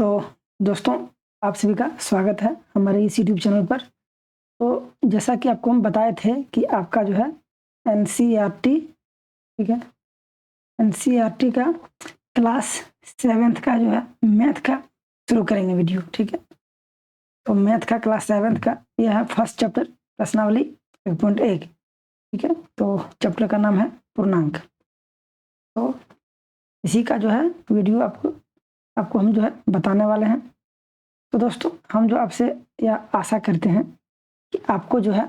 तो दोस्तों, आप सभी का स्वागत है हमारे इस यूट्यूब चैनल पर। तो जैसा कि आपको हम बताए थे कि आपका जो है एनसीईआरटी, ठीक है, एनसीईआरटी का क्लास 7th का जो है मैथ का शुरू करेंगे वीडियो, ठीक है। तो मैथ का क्लास 7th का यह है फर्स्ट चैप्टर प्रश्नावली 1.1, ठीक है। तो चैप्टर का नाम है पूर्णांक। तो इसी का जो है वीडियो आपको हम जो है बताने वाले हैं। तो दोस्तों, हम जो आपसे यह आशा करते हैं कि आपको जो है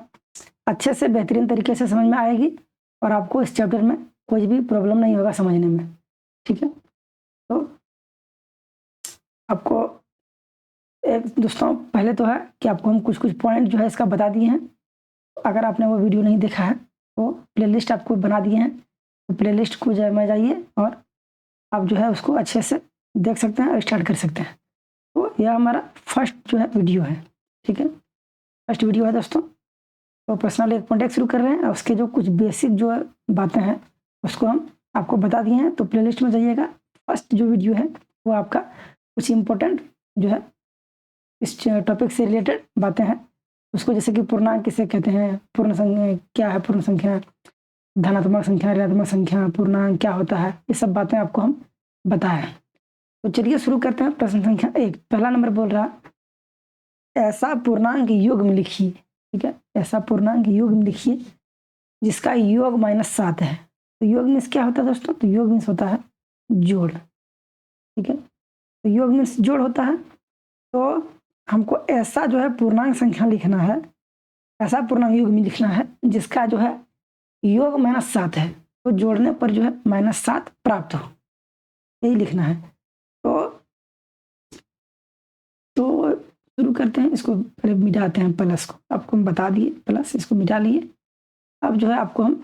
अच्छे से बेहतरीन तरीके से समझ में आएगी और आपको इस चैप्टर में कोई भी प्रॉब्लम नहीं होगा समझने में, ठीक है। तो आपको एक दोस्तों पहले तो है कि आपको हम कुछ कुछ पॉइंट जो है इसका बता दिए हैं। अगर आपने वो वीडियो नहीं देखा है तो प्लेलिस्ट आपको बना दिए हैं, तो प्लेलिस्ट को में जाइए और आप जो है उसको अच्छे से देख सकते हैं और स्टार्ट कर सकते हैं। तो यह हमारा फर्स्ट जो है वीडियो है, ठीक है, फर्स्ट वीडियो है दोस्तों। तो पर्सनल 1.1 शुरू कर रहे हैं और उसके जो कुछ बेसिक जो बातें हैं उसको हम आपको बता दिए हैं। तो प्लेलिस्ट में जाइएगा, फर्स्ट जो वीडियो है वो आपका कुछ इम्पोर्टेंट जो है इस टॉपिक से रिलेटेड बातें हैं उसको, जैसे कि पूर्णांक किसे कहते हैं, पूर्ण संख्या क्या है, पूर्ण संख्या, धनात्मक संख्या, ऋणात्मक संख्या, पूर्णांक क्या होता है, ये सब बातें आपको हम बताएं। तो चलिए शुरू करते हैं। प्रश्न संख्या 1, पहला नंबर बोल रहा ऐसा पूर्णांक युग्म लिखिए, ठीक है, ऐसा पूर्णांक युग्म लिखिए जिसका योग -7 है। तो योग मीन्स क्या होता है दोस्तों? तो योग मीन्स होता है जोड़, ठीक है। तो योग मीन्स जोड़ होता है। तो हमको ऐसा जो है पूर्णांक संख्या लिखना है, ऐसा पूर्णांक युग्म लिखना है जिसका जो है योग -7 है, तो जोड़ने पर जो है -7 प्राप्त हो, यही लिखना है। तो शुरू करते हैं। इसको पहले मिटाते हैं, प्लस को आपको हम बता दिए, प्लस इसको मिटा लिए। अब जो है आपको हम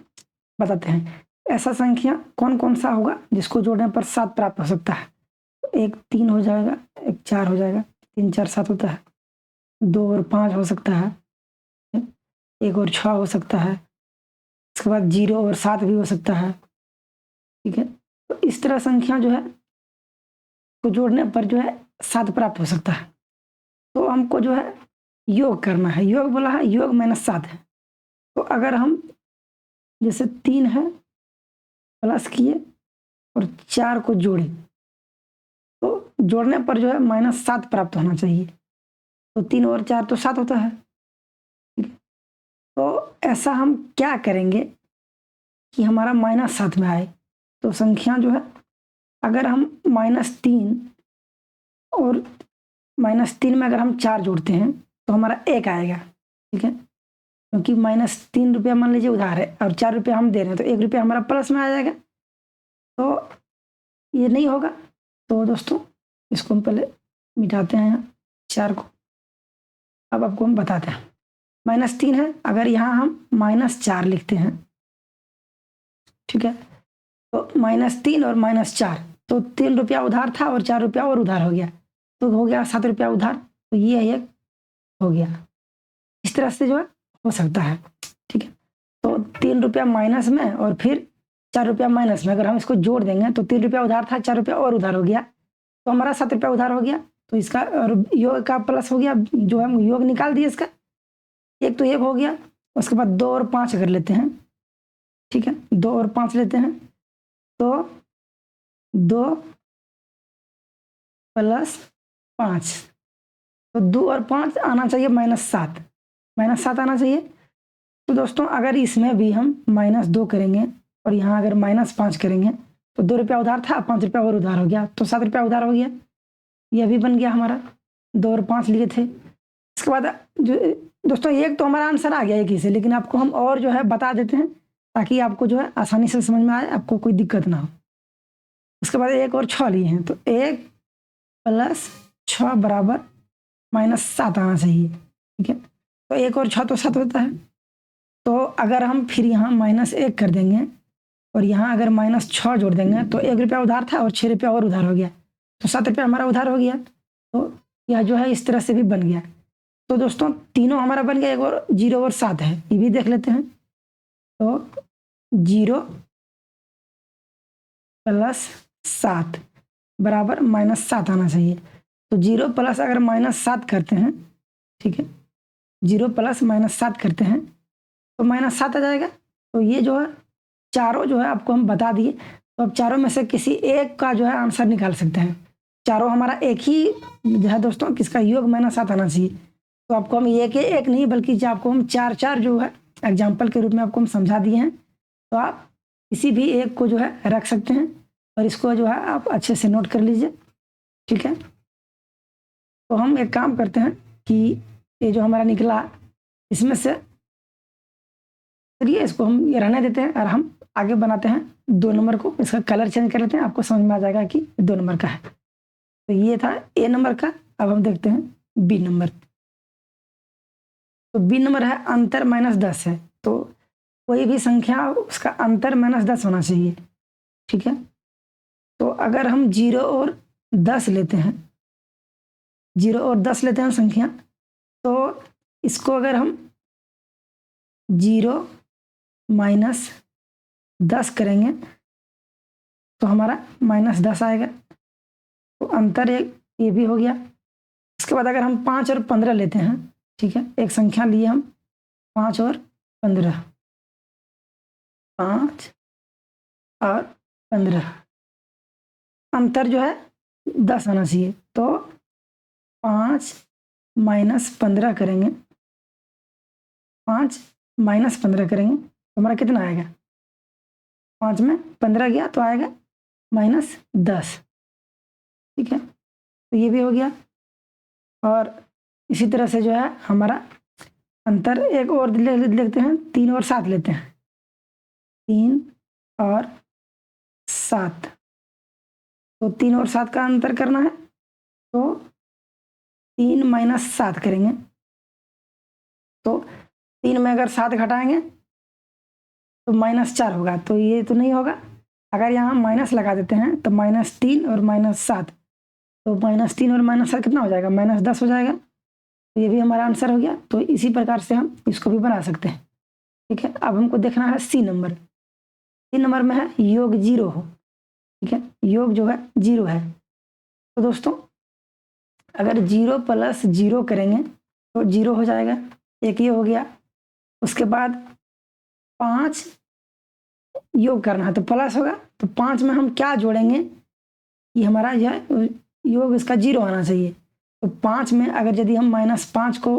बताते हैं ऐसा संख्या कौन कौन सा होगा जिसको जोड़ने पर 7 प्राप्त हो सकता है। एक 3 हो जाएगा, एक 4 हो जाएगा, 3 4 7 होता है, 2 और 5 हो सकता है, 1 और 6 हो सकता है, इसके बाद 0 और 7 भी हो सकता है, ठीक है। तो इस तरह संख्या जो है को जोड़ने पर जो है 7 प्राप्त हो सकता है। तो हमको जो है योग करना है, योग बोला है योग -7 है। तो अगर हम जैसे 3 है प्लस किए और 4 को जोड़े तो जोड़ने पर जो है -7 प्राप्त होना चाहिए। तो 3 और 4 तो 7 होता है। तो ऐसा हम क्या करेंगे कि हमारा -7 में आए। तो संख्या जो है अगर हम -3 और -3 में अगर हम 4 जोड़ते हैं तो हमारा 1 आएगा, ठीक है, क्योंकि -3 रुपया मान लीजिए उधार है और 4 रुपया हम दे रहे हैं, तो 1 रुपया हमारा प्लस में आ जाएगा। तो ये नहीं होगा। तो दोस्तों इसको हम पहले मिटाते हैं 4 को। अब आपको हम बताते हैं -3 है, अगर यहाँ हम -4 लिखते हैं, ठीक है, तो -3 और -4, तो 3 रुपया उधार था और 4 रुपया और उधार हो गया, तो हो गया 7 रुपया उधार। तो ये एक हो गया, इस तरह से जो है हो सकता है, ठीक है। तो 3 रुपया माइनस में और फिर 4 रुपया माइनस में अगर हम इसको जोड़ देंगे तो 3 रुपया उधार था, 4 रुपया और उधार हो गया, तो हमारा 7 रुपया उधार हो गया। तो इसका और योग का प्लस हो गया, जो हम योग निकाल दिए इसका, एक तो एक हो गया। उसके बाद 2 और 5 अगर लेते हैं, ठीक है, 2 और 5 लेते हैं तो 2 + 5, तो 2 और 5 आना चाहिए -7, -7 आना चाहिए। तो दोस्तों अगर इसमें भी हम -2 करेंगे और यहाँ अगर -5 करेंगे तो 2 रुपया उधार था, 5 रुपया और उधार हो गया, तो 7 रुपया उधार हो गया। यह भी बन गया हमारा, 2 और 5 लिए थे। इसके बाद जो दोस्तों एक तो हमारा आंसर आ गया एक ही से, लेकिन आपको हम और जो है बता देते हैं ताकि आपको जो है आसानी से समझ में आए, आपको कोई दिक्कत ना हो। उसके बाद 1 और 6 लिए हैं, तो 1 + 6 बराबर -7 आना चाहिए, ठीक है। तो 1 और 6 तो 7 होता है। तो अगर हम फिर यहाँ -1 कर देंगे और यहाँ अगर -6 जोड़ देंगे तो 1 रुपया उधार था और 6 रुपया और उधार हो गया, तो 7 रुपया हमारा उधार हो गया। तो यह जो है इस तरह से भी बन गया। तो दोस्तों तीनों हमारा बन गया, 1 और 0 और 7 है, ये भी देख लेते हैं। तो 0 + 7 बराबर -7 आना चाहिए। तो 0 प्लस अगर -7 करते हैं, ठीक है, 0 प्लस -7 करते हैं तो -7 आ जाएगा। तो ये जो है चारों जो है आपको हम बता दिए। तो अब चारों में से किसी एक का जो है आंसर निकाल सकते हैं। चारों हमारा एक ही जो है दोस्तों, किसका योग -7 आना चाहिए। तो आपको हम एक एक नहीं बल्कि जो आपको हम 4 जो है एग्जाम्पल के रूप में आपको हम समझा दिए हैं। तो आप किसी भी एक को जो है रख सकते हैं और इसको जो है आप अच्छे से नोट कर लीजिए, ठीक है। तो हम एक काम करते हैं कि ये जो हमारा निकला इसमें से चलिए इसको हम ये रहने देते हैं और हम आगे बनाते हैं 2 नंबर को। इसका कलर चेंज कर लेते हैं, आपको समझ में आ जाएगा कि 2 नंबर का है। तो ये था ए नंबर का। अब हम देखते हैं बी नंबर। तो बी नंबर है अंतर -10 है। तो कोई भी संख्या उसका अंतर -10 होना चाहिए, ठीक है। तो अगर हम 0 और 10 लेते हैं, 0 और 10 लेते हैं संख्या, तो इसको अगर हम 0 माइनस 10 करेंगे तो हमारा -10 आएगा। तो अंतर एक ये भी हो गया। इसके बाद अगर हम 5 और 15 लेते हैं, ठीक है, एक संख्या लिए हम 5 और 15, 5 और 15, अंतर जो है 10 आना चाहिए। तो 5 माइनस 15 करेंगे, 5 माइनस 15 करेंगे तो हमारा कितना आएगा, 5 में 15 गया तो आएगा -10, ठीक है। तो ये भी हो गया। और इसी तरह से जो है हमारा अंतर एक और लेते हैं, 3 और 7 लेते हैं, 3 और 7। तो 3 और 7 का अंतर करना है तो 3 माइनस 7 करेंगे। तो 3 में अगर 7 घटाएंगे तो -4 होगा। तो ये तो नहीं होगा। अगर यहाँ माइनस लगा देते हैं तो -3 और -7, तो -3 और -7 कितना हो जाएगा, -10 हो जाएगा। तो ये भी हमारा आंसर हो गया। तो इसी प्रकार से हम इसको भी बना सकते हैं, ठीक है। अब हमको देखना है सी नंबर। सी नंबर में है योग 0 हो, ठीक है, योग जो है 0 है। तो दोस्तों अगर 0 प्लस 0 करेंगे तो 0 हो जाएगा, एक ये हो गया। उसके बाद 5 योग करना है तो प्लस होगा। तो 5 में हम क्या जोड़ेंगे कि हमारा यह योग इसका 0 आना चाहिए। तो 5 में अगर यदि हम -5 को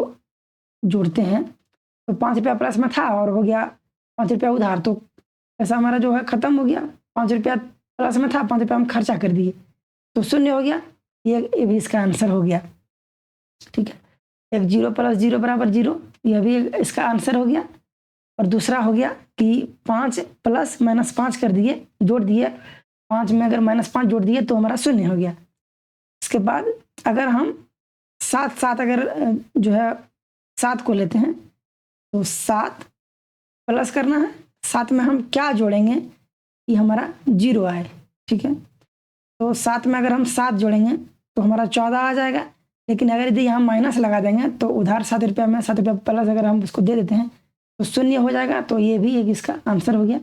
जोड़ते हैं तो 5 रुपया प्लस में था और हो गया 5 रुपया उधार, तो पैसा हमारा जो है ख़त्म हो गया। 5 रुपया प्लस में था, 5 रुपया हम खर्चा कर दिए तो 0 हो गया। ये भी इसका आंसर हो गया, ठीक है। एक 0 प्लस 0 बराबर 0, यह भी इसका आंसर हो गया। और दूसरा हो गया कि 5 प्लस -5 कर दिए, जोड़ दिए, 5 में अगर -5 जोड़ दिए तो हमारा 0 हो गया। इसके बाद अगर हम 7 अगर जो है 7 को लेते हैं तो 7 प्लस करना है, 7 में हम क्या जोड़ेंगे कि हमारा 0 आए, ठीक है। तो 7 में अगर हम 7 जोड़ेंगे तो हमारा 14 आ जाएगा। लेकिन अगर यदि यहाँ माइनस लगा देंगे तो उधार 7 रुपया में 7 रुपया प्लस अगर हम उसको दे देते हैं तो 0 हो जाएगा। तो ये भी एक इसका आंसर हो गया।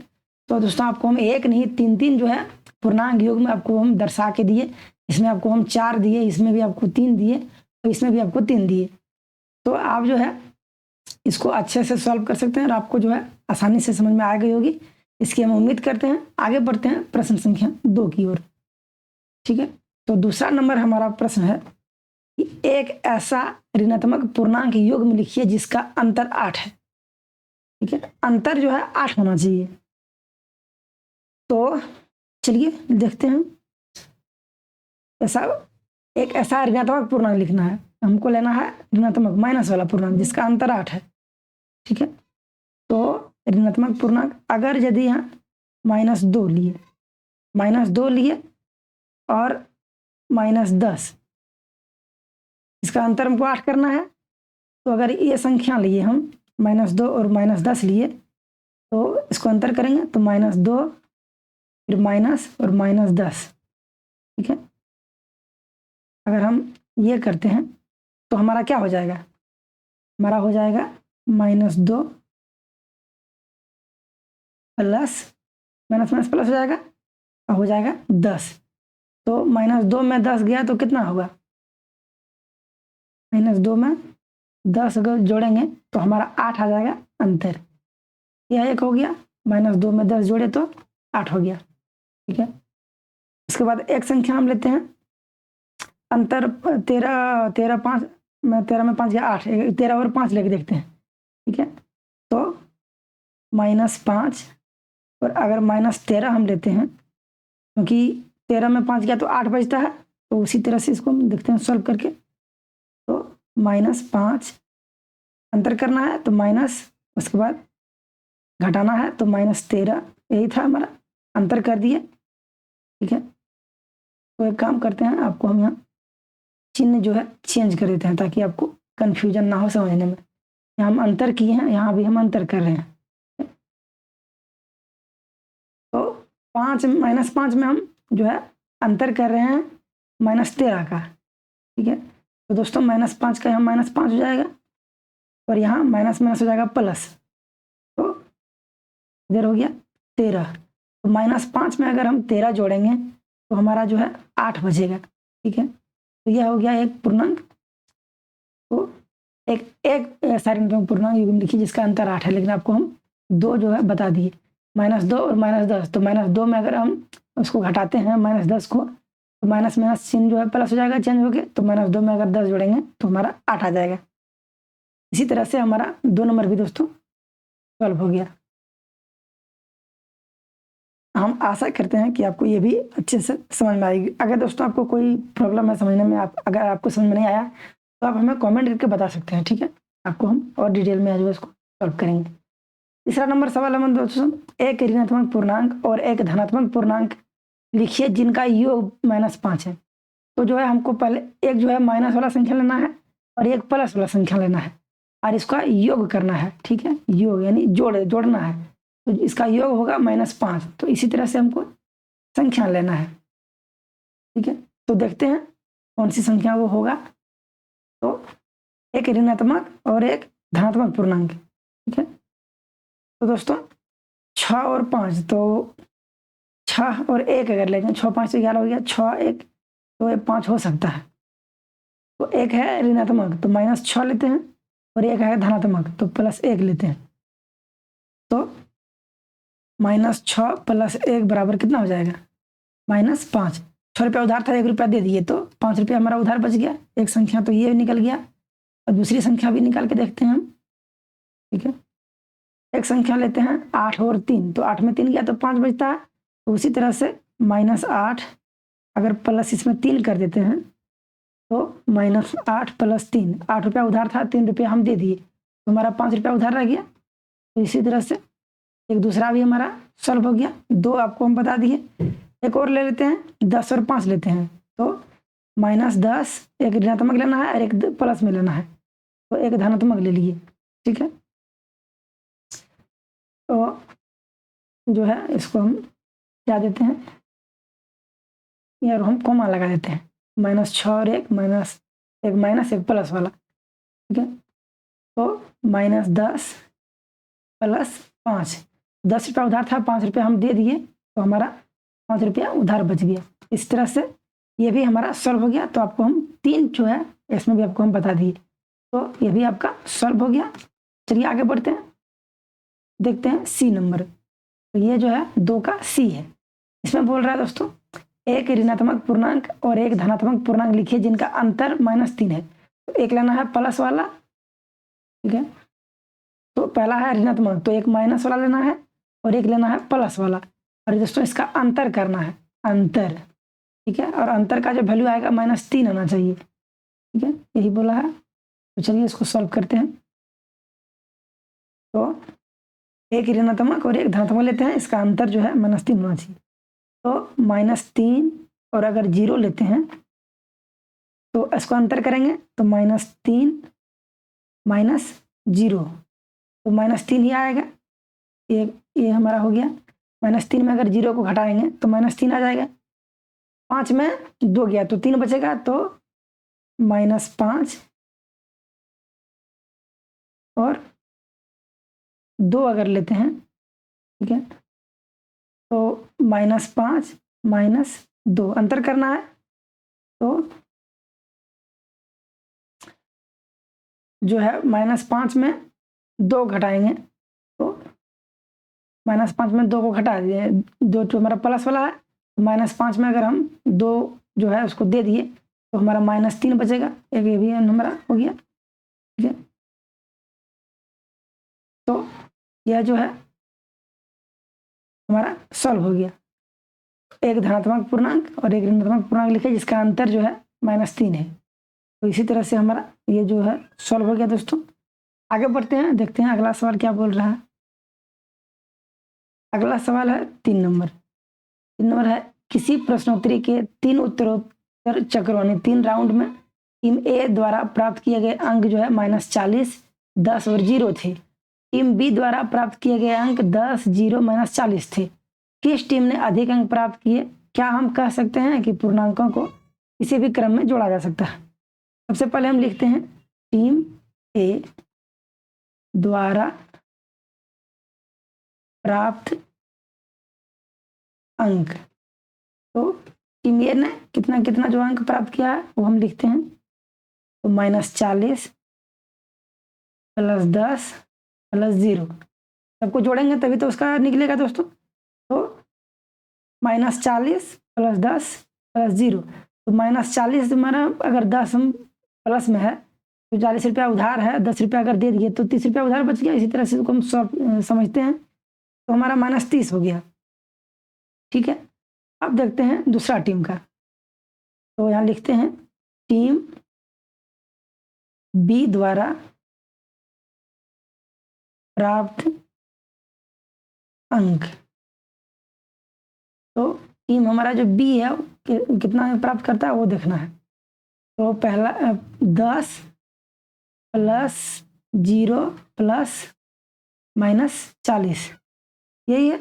तो दोस्तों आपको हम एक नहीं 3 जो है पूर्णांक योग में आपको हम दर्शा के दिए। इसमें आपको हम 4 दिए, इसमें भी आपको 3 दिए और इसमें भी आपको 3 दिए। तो आप जो है इसको अच्छे से सॉल्व कर सकते हैं और आपको जो है आसानी से समझ में आ गई होगी। इसकी हम उम्मीद करते हैं। आगे बढ़ते हैं प्रश्न संख्या 2 की ओर, ठीक है। तो दूसरा नंबर हमारा प्रश्न है कि एक ऐसा ऋणात्मक पूर्णांक योग में लिखिए जिसका अंतर 8 है, ठीक है। अंतर जो है 8 होना चाहिए। तो चलिए देखते हैं। एक ऐसा ऋणात्मक पूर्णांक लिखना है, हमको लेना है ऋणात्मक माइनस वाला पूर्णांक जिसका अंतर 8 है, ठीक है। तो ऋणात्मक पूर्णांक अगर यदि यहाँ -2 लिए, -2 लिए और -10, इसका अंतर हमको 8 करना है। तो अगर ये संख्या लिए हम -2 और -10 लिए तो इसको अंतर करेंगे तो -2 फिर माइनस और -10, ठीक है। अगर हम ये करते हैं तो हमारा क्या हो जाएगा, हमारा हो जाएगा -2 प्लस माइनस माइनस प्लस हो जाएगा और हो जाएगा 10। तो -2 में 10 गया तो कितना होगा, -2 में 10 अगर जोड़ेंगे तो हमारा 8 आ जाएगा अंतर। यह एक हो गया, -2 में 10 जोड़े तो 8 हो गया, ठीक है। उसके बाद एक संख्या हम लेते हैं, अंतर 13 5 में 13 में 5 गया 8, 13 और 5 लेके देखते हैं, ठीक है। तो -5 और अगर -13 हम लेते हैं, क्योंकि 13 में 5 गया तो 8 बचता है, तो उसी तरह से इसको हम देखते हैं सॉल्व करके। तो -5 अंतर करना है तो माइनस, उसके बाद घटाना है तो -13, यही था हमारा, अंतर कर दिए, ठीक है। तो एक काम करते हैं, आपको हम यहाँ चिन्ह जो है चेंज कर देते हैं ताकि आपको कन्फ्यूजन ना हो समझने में। यहाँ हम अंतर किए हैं, यहाँ भी हम अंतर कर रहे हैं। तो 5 -5 में हम जो है अंतर कर रहे हैं -13 का, ठीक है। तो दोस्तों -5 का यहाँ -5 हो जाएगा और यहाँ माइनस माइनस हो जाएगा प्लस, तो इधर हो गया 13। तो -5 में अगर हम 13 जोड़ेंगे तो हमारा जो है 8 बचेगा, ठीक है। तो यह हो गया एक पूर्णांक। तो एक सारे पूर्णांक युग्म लिखिए जिसका अंतर 8 है, लेकिन आपको हम 2 जो है बता दिए, -2 और -10। तो -2 में अगर हम उसको घटाते हैं -10 को, तो माइनस माइनस चिन्ह जो है प्लस हो जाएगा चेंज होके, तो -2 में अगर 10 जोड़ेंगे तो हमारा 8 आ जाएगा। इसी तरह से हमारा 2 नंबर भी दोस्तों सॉल्व हो गया। हम आशा करते हैं कि आपको ये भी अच्छे से समझ में आएगी। अगर दोस्तों आपको कोई प्रॉब्लम है समझने में, अगर आपको समझ में नहीं आया तो आप हमें कमेंट करके बता सकते हैं, ठीक है। आपको हम और डिटेल में जो है इसको सॉल्व करेंगे। तीसरा नंबर सवाल है दोस्तों, एक ऋणात्मक पूर्णांक और एक धनात्मक पूर्णांक लिखिए जिनका योग -5 है। तो जो है हमको पहले एक जो है माइनस वाला संख्या लेना है और एक प्लस वाला संख्या लेना है और इसका योग करना है, ठीक है। योग यानी जोड़ना है, तो इसका योग होगा -5। तो इसी तरह से हमको संख्या लेना है, ठीक है। तो देखते हैं कौन सी संख्या वो होगा। तो एक ऋणात्मक और एक धनात्मक पूर्णांक, ठीक है। तो दोस्तों 6 और 5, तो 6 और 1 अगर लेंगे, 6 5 से 11 हो गया, 6 1 तो 5 हो सकता है। तो एक है ऋणात्मक तो -6 लेते हैं और एक है धनात्मक तो +1 लेते हैं। तो -6 + 1 बराबर कितना हो जाएगा, -5। 6 रुपया उधार था, 1 रुपया दे दिए तो 5 रुपया हमारा उधार बच गया। एक संख्या तो ये निकल गया और दूसरी संख्या भी निकाल के देखते हैं हम, ठीक है। एक संख्या लेते हैं 8 और 3, तो 8 में 3 गया तो 5 बचता है। तो उसी तरह से -8 अगर प्लस इसमें 3 कर देते हैं तो -8 + 3, 8 रुपया उधार था, 3 रुपया हम दे दिए तो हमारा 5 रुपया उधार रह गया। तो इसी तरह से एक दूसरा भी हमारा सॉल्व हो गया। 2 आपको हम बता दिए। एक और ले लेते हैं, 10 और 5 लेते हैं। तो -10 एक ऋणात्मक लेना है और एक प्लस में लेना है, तो एक धनात्मक ले लिए, ठीक है। तो जो है इसको हम क्या देते हैं यार, हम कॉमा लगा देते हैं, -6 और एक माइनस एक प्लस वाला, ठीक है। तो -10 + 5, 10 रुपया उधार था, 5 रुपया हम दे दिए तो हमारा 5 रुपया उधार बच गया। इस तरह से ये भी हमारा सॉल्व हो गया। तो आपको हम 3 जो है इसमें भी आपको हम बता दिए, तो ये भी आपका सॉल्व हो गया। चलिए आगे बढ़ते हैं, देखते हैं सी नंबर। तो ये जो है 2 का सी है। इसमें बोल रहा है दोस्तों, एक ऋणात्मक पूर्णांक और एक धनात्मक पूर्णांक लिखिए जिनका अंतर -3 है। तो एक लेना है प्लस वाला, ठीक है। तो पहला है ऋणात्मक तो एक माइनस वाला लेना है और एक लेना है प्लस वाला, और दोस्तों इसका अंतर करना है, अंतर, ठीक है। और अंतर का जो वैल्यू आएगा -3 आना चाहिए, ठीक है, यही बोला है। तो चलिए इसको सॉल्व करते हैं। तो एक ऋणात्मक और एक धनात्मक लेते हैं, इसका अंतर जो है -3 होना चाहिए। तो -3 और अगर 0 लेते हैं तो इसको अंतर करेंगे तो -3 -0, तो -3 ही आएगा। ये हमारा हो गया। -3 में अगर 0 को घटाएंगे तो -3 आ जाएगा। 5 में 2 गया तो 3 बचेगा, तो -5 और 2 अगर लेते हैं, ठीक है, तो -5 -2 अंतर करना है। तो जो है -5 में 2 घटाएंगे तो -5 में 2 को घटा दिए, 2 जो हमारा प्लस वाला है, -5 में अगर हम 2 जो है उसको दे दिए तो हमारा -3 बचेगा, एक ये भी हमारा हो गया। ठीक है, तो यह जो है हमारा सॉल्व हो गया। एक धनात्मक पूर्णांक और एक ऋणात्मक पूर्णांक लिखे जिसका अंतर जो है -3 है। तो इसी तरह से हमारा ये जो है सॉल्व हो गया दोस्तों। आगे बढ़ते हैं, देखते हैं अगला सवाल क्या बोल रहा है। अगला सवाल है 3 नंबर। 3 नंबर है, किसी प्रश्नोत्तरी के 3 उत्तरोत्तर चक्रों यानी 3 राउंड में टीम ए द्वारा प्राप्त किए गए अंक जो है -40, 10 और 0 थे। टीम बी द्वारा प्राप्त किए गए अंक 10, 0, -40 थे। किस टीम ने अधिक अंक प्राप्त किए? क्या हम कह सकते हैं कि पूर्णांकों को किसी भी क्रम में जोड़ा जा सकता है? सबसे पहले हम लिखते हैं टीम ए द्वारा प्राप्त अंक। तो टीम ए ने कितना कितना जो अंक प्राप्त किया है वो हम लिखते हैं, तो -40 + 10 + 0 सबको जोड़ेंगे तभी तो उसका निकलेगा दोस्तों। तो -40 + 10 + 0, तो -40 हमारा अगर 10 हम प्लस में है तो 40 रुपया उधार है, 10 रुपया अगर दे दिए तो 30 रुपया उधार बच गया। इसी तरह से इसको हम समझते हैं, तो हमारा -30 हो गया। ठीक है, अब देखते हैं दूसरा टीम का। तो यहाँ लिखते हैं टीम बी द्वारा प्राप्त अंक। तो टीम हमारा जो बी है कितना प्राप्त करता है वो देखना है। तो पहला 10 + 0 + -40 यही है,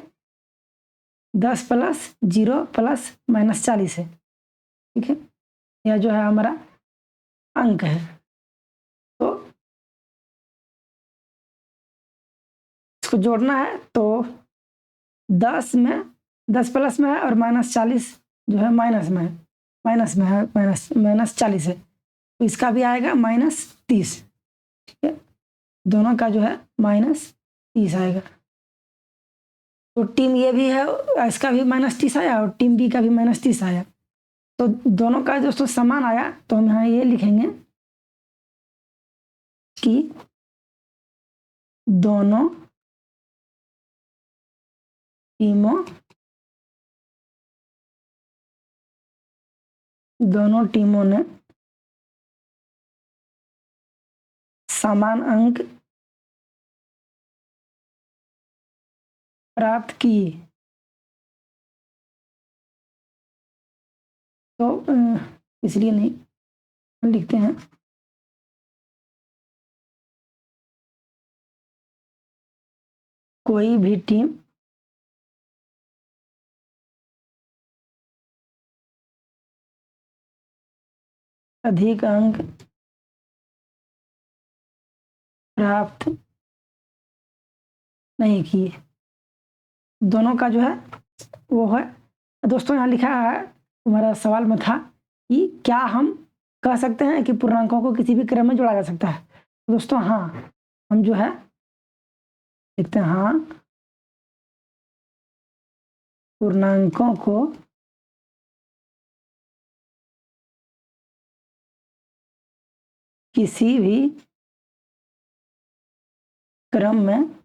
10 + 0 + -40 है। ठीक है, यह जो है हमारा अंक है। तो इसको जोड़ना है, तो 10 में 10 प्लस में है और -40 जो है माइनस में है, -40 है, तो इसका भी आएगा -30। ठीक है, दोनों का जो है -30 आएगा। तो टीम ये भी है, इसका भी -30 आया और टीम बी का भी -30 आया। तो दोनों का दोस्तों समान आया, तो हम यहाँ ये लिखेंगे कि दोनों टीमों ने समान अंक प्राप्त किए। तो इसलिए नहीं लिखते हैं कोई भी टीम अधिक अंक प्राप्त नहीं किए। दोनों का जो है वो है दोस्तों, यहाँ लिखा है हमारा सवाल में था कि क्या हम कह सकते हैं कि पूर्णांकों को किसी भी क्रम में जोड़ा जा सकता है। तो दोस्तों हाँ, हम जो है लिखते हैं हाँ, पूर्णांकों को किसी भी क्रम में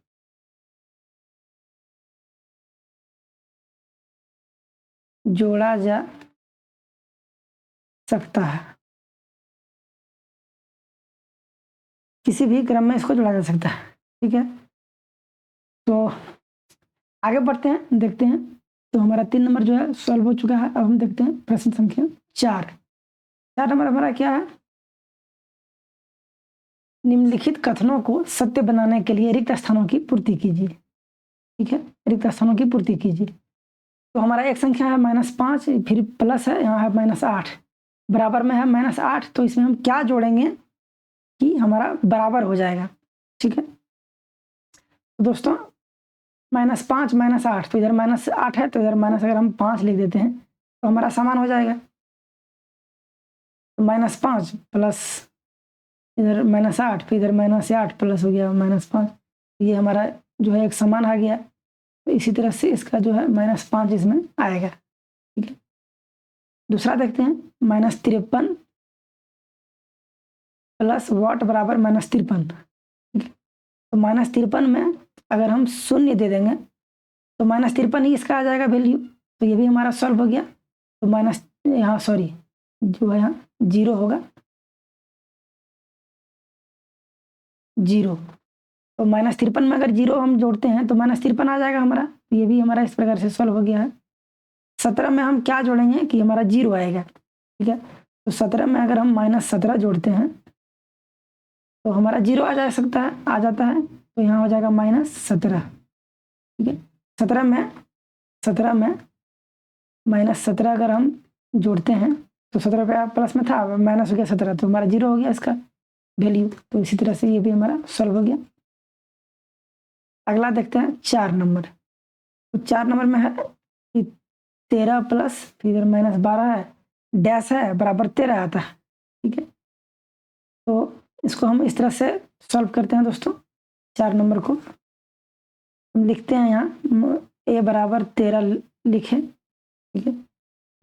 जोड़ा जा सकता है। किसी भी क्रम में इसको जोड़ा जा सकता है। ठीक है, तो आगे बढ़ते हैं, देखते हैं। तो हमारा 3 नंबर जो है सॉल्व हो चुका है। अब हम देखते हैं प्रश्न संख्या 4। 4 नंबर हमारा क्या है, निम्नलिखित कथनों को सत्य बनाने के लिए रिक्त स्थानों की पूर्ति कीजिए। ठीक है, रिक्त स्थानों की पूर्ति कीजिए। तो हमारा एक संख्या है -5, फिर प्लस है, यहाँ है -8, बराबर में है -8, तो इसमें हम क्या जोड़ेंगे कि हमारा बराबर हो जाएगा। ठीक है, तो दोस्तों -5 -8, तो इधर -8 है, तो इधर माइनस अगर हम 5 लिख देते हैं तो हमारा समान हो जाएगा। तो -5 + इधर -8, फिर इधर -8 प्लस हो गया -5, ये हमारा जो है एक समान आ गया। तो इसी तरह से इसका जो है -5 इसमें आएगा। ठीक है, दूसरा देखते हैं -53 प्लस वाट बराबर -53। ठीक है, तो -53 में अगर हम शून्य दे देंगे तो -53 ही इसका आ जाएगा वैल्यू, तो ये भी हमारा सॉल्व हो गया। तो माइनस यहाँ सॉरी जो है यहाँ 0 होगा, 0। तो -53 में अगर 0 हम जोड़ते हैं तो -53 आ जाएगा हमारा, ये भी हमारा इस प्रकार से सॉल्व हो गया है। 17 में हम क्या जोड़ेंगे कि हमारा 0 आएगा। ठीक है, तो 17 में अगर हम -17 जोड़ते हैं तो हमारा 0 आ जाता है, तो यहाँ हो जाएगा -17। ठीक है, 17 में -17 अगर हम जोड़ते हैं तो 17 रुपया प्लस में था, माइनस हो गया 17, तो हमारा 0 हो गया इसका वैल्यू। तो इसी तरह से ये भी हमारा सॉल्व हो गया। अगला देखते हैं 4 नंबर। तो 4 नंबर में है कि 13 प्लस फिर इधर -12 है, डैश है बराबर 13 आता है। ठीक है, तो इसको हम इस तरह से सॉल्व करते हैं दोस्तों। 4 नंबर को हम लिखते हैं यहाँ a बराबर 13 लिखें। ठीक है,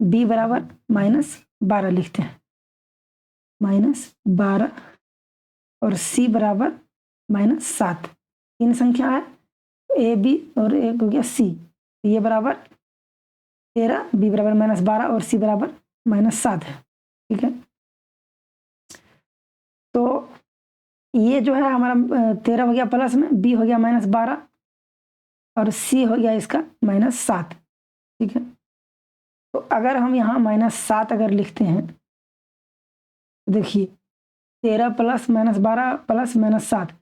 b बराबर -12 लिखते हैं, -12, और c बराबर -7। 3 संख्या है, a b और एक हो गया c। ये बराबर 13, b बराबर -12 और c बराबर -7 है। ठीक है, तो ये जो है हमारा 13 हो गया प्लस में, b हो गया -12 और c हो गया इसका -7। ठीक है, तो अगर हम यहाँ -7 अगर लिखते हैं तो देखिए 13 प्लस -12 प्लस -7,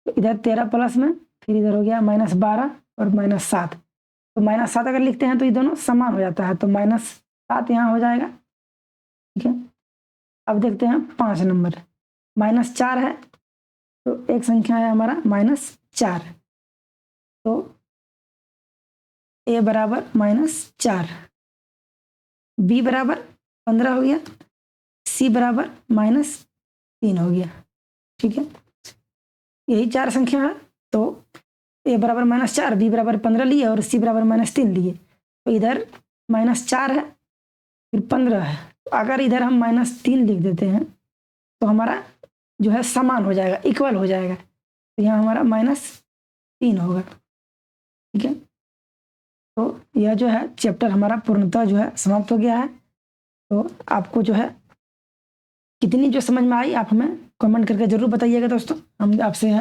तो इधर 13 प्लस में फिर इधर हो गया -12 और -7, तो -7 अगर लिखते हैं तो ये दोनों समान हो जाता है, तो -7 यहाँ हो जाएगा। ठीक है, अब देखते हैं 5 नंबर। -4 है, तो एक संख्या है हमारा -4, तो a बराबर -4, b बराबर 15 हो गया, c बराबर -3 हो गया। ठीक है, यही 4 संख्या है, तो a बराबर -4, b बराबर 15 लिए और c बराबर -3 लिए। तो इधर -4 है फिर 15 है, तो अगर इधर हम -3 लिख देते हैं तो हमारा जो है समान हो जाएगा, इक्वल हो जाएगा, तो यहाँ हमारा -3 होगा। ठीक है, तो यह जो है चैप्टर हमारा पूर्णतः जो है समाप्त हो गया है। तो आपको जो है कितनी जो समझ में आई आप हमें कमेंट करके ज़रूर बताइएगा दोस्तों। हम आपसे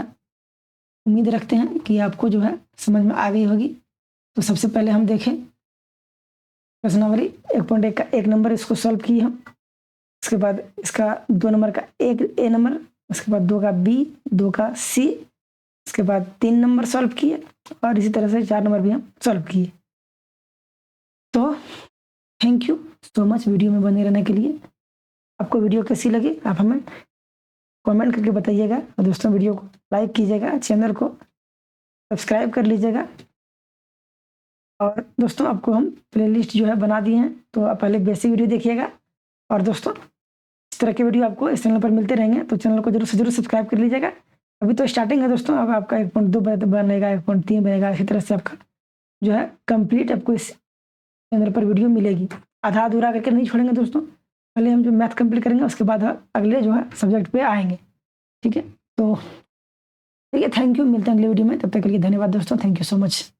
उम्मीद रखते हैं कि आपको जो है समझ में आ गई होगी। तो सबसे पहले हम देखें प्रश्नावली 1.1 का 1 नंबर, इसको सॉल्व किए हम। उसके बाद इसका 2 नंबर का 1 ए नंबर, उसके बाद 2 का बी, 2 का सी, उसके बाद 3 नंबर सॉल्व किए और इसी तरह से 4 नंबर भी हम सॉल्व किए। तो thank you so much video में बने रहने के लिए। आपको वीडियो कैसी लगी आप हमें कमेंट करके बताइएगा, और दोस्तों वीडियो को लाइक कीजिएगा, चैनल को सब्सक्राइब कर लीजिएगा। और दोस्तों आपको हम प्लेलिस्ट जो है बना दिए हैं, तो आप पहले बेसिक वीडियो देखिएगा। और दोस्तों इस तरह के वीडियो आपको इस चैनल पर मिलते रहेंगे, तो चैनल को जरूर से जरूर सब्सक्राइब कर लीजिएगा। अभी तो स्टार्टिंग है दोस्तों, अब आपका 1.2 बनेगा, 1.3 बनेगा, इसी तरह से आपका जो है कंप्लीट आपको इस चैनल पर वीडियो मिलेगी। आधा अधूरा करके नहीं छोड़ेंगे दोस्तों, पहले हम जो मैथ कंप्लीट करेंगे उसके बाद अगले जो है सब्जेक्ट पे आएंगे। ठीक है, तो ठीक है, थैंक यू, मिलते हैं अगले वीडियो में, तब तक के लिए धन्यवाद दोस्तों, थैंक यू सो मच।